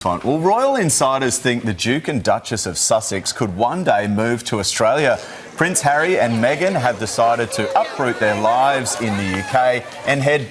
Fine. Well, royal insiders think the Duke and Duchess of Sussex could one day move to Australia. Prince Harry and Meghan have decided to uproot their lives in the UK and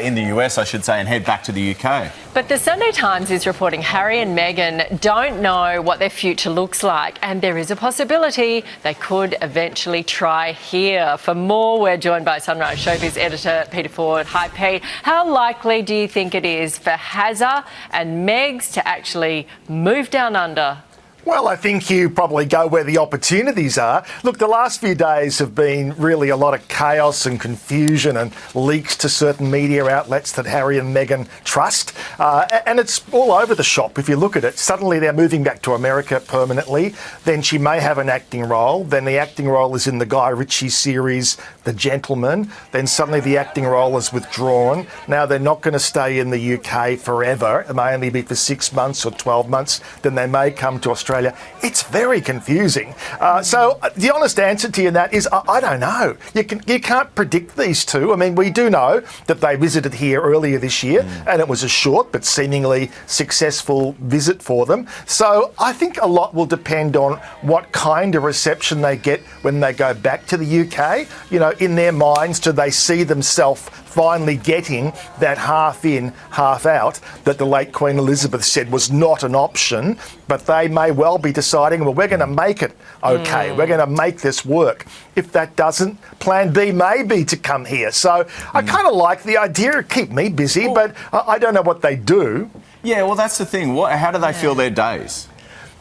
in the US, I should say, and head back to the UK. But the Sunday Times is reporting Harry and Meghan don't know what their future looks like, and there is a possibility they could eventually try here. For more, we're joined by Sunrise Showbiz editor Peter Ford. Hi, Pete. How likely do you think it is for Hazza and Megs to actually move down under? Well, I think you probably go where the opportunities are. Look, the last few days have been really a lot of chaos and confusion and leaks to certain media outlets that Harry and Meghan trust. And it's all over the shop if you look at it. Suddenly they're moving back to America permanently. Then she may have an acting role. Then the acting role is in the Guy Ritchie series, The Gentleman. Then suddenly the acting role is withdrawn. Now they're not going to stay in the UK forever. It may only be for 6 months or 12 months. Then they may come to Australia. It's very confusing. So the honest answer to you in that is I don't know. You can't predict these two. I mean, we do know that they visited here earlier this year and it was a short but seemingly successful visit for them. So I think a lot will depend on what kind of reception they get when they go back to the UK. You know, in their minds, do they see themselves finally getting that half in, half out that the late Queen Elizabeth said was not an option, but they may well be deciding, well, we're going to make it okay. We're going to make this work. If that doesn't, plan B may be to come here. So I kind of like the idea, keep me busy, but I don't know what they do. Yeah, well, that's the thing. How do they fill their days?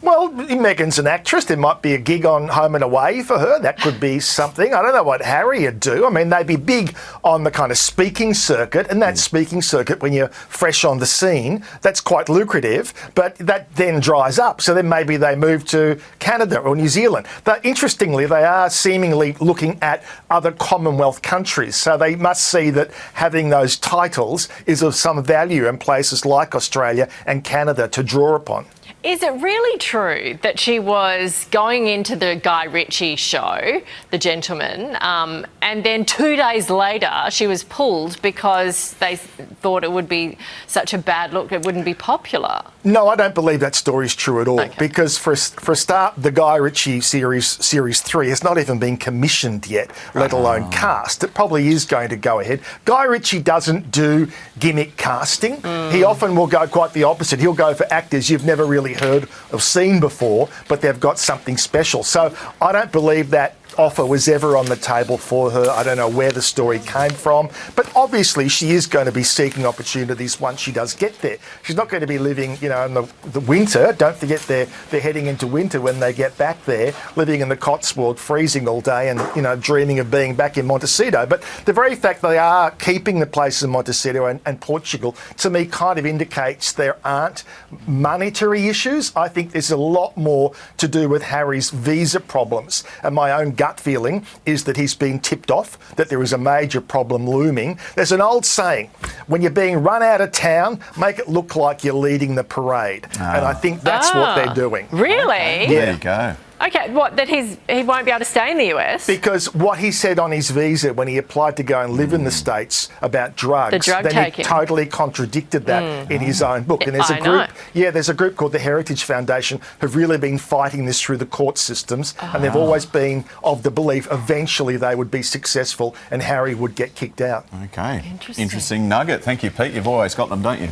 Well, Meghan's an actress. There might be a gig on Home and Away for her. That could be something. I don't know what Harry would do. I mean, they'd be big on the kind of speaking circuit, and that speaking circuit, when you're fresh on the scene, that's quite lucrative, but that then dries up. So then maybe they move to Canada or New Zealand. But interestingly, they are seemingly looking at other Commonwealth countries. So they must see that having those titles is of some value in places like Australia and Canada to draw upon. Is it really true that she was going into the Guy Ritchie show, The Gentleman, and then 2 days later she was pulled because they thought it would be such a bad look, it wouldn't be popular? No, I don't believe that story's true at all. Because for a start, the Guy Ritchie series 3 has not even been commissioned yet, let alone cast. It probably is going to go ahead. Guy Ritchie doesn't do gimmick casting. He often will go quite the opposite. He'll go for actors you've never really heard or seen before, but they've got something special. So I don't believe that offer was ever on the table for her. I don't know where the story came from, but obviously she is going to be seeking opportunities once she does get there. She's not going to be living, you know, in the winter. Don't forget they're heading into winter when they get back there, living in the Cotswold, freezing all day and, you know, dreaming of being back in Montecito. But the very fact they are keeping the place in Montecito and Portugal, to me, kind of indicates there aren't monetary issues. I think there's a lot more to do with Harry's visa problems. And my own gut feeling is that he's been tipped off, that there is a major problem looming. There's an old saying, when you're being run out of town, make it look like you're leading the parade. And I think that's what they're doing. Really? Okay. There you go. Okay, what, that he won't be able to stay in the US? Because what he said on his visa when he applied to go and live in the States about drugs, the drug then taking. he totally contradicted that in his own book. And there's a group called the Heritage Foundation who've really been fighting this through the court systems, and they've always been of the belief eventually they would be successful and Harry would get kicked out. Okay. Interesting nugget. Thank you, Pete. You've always got them, don't you?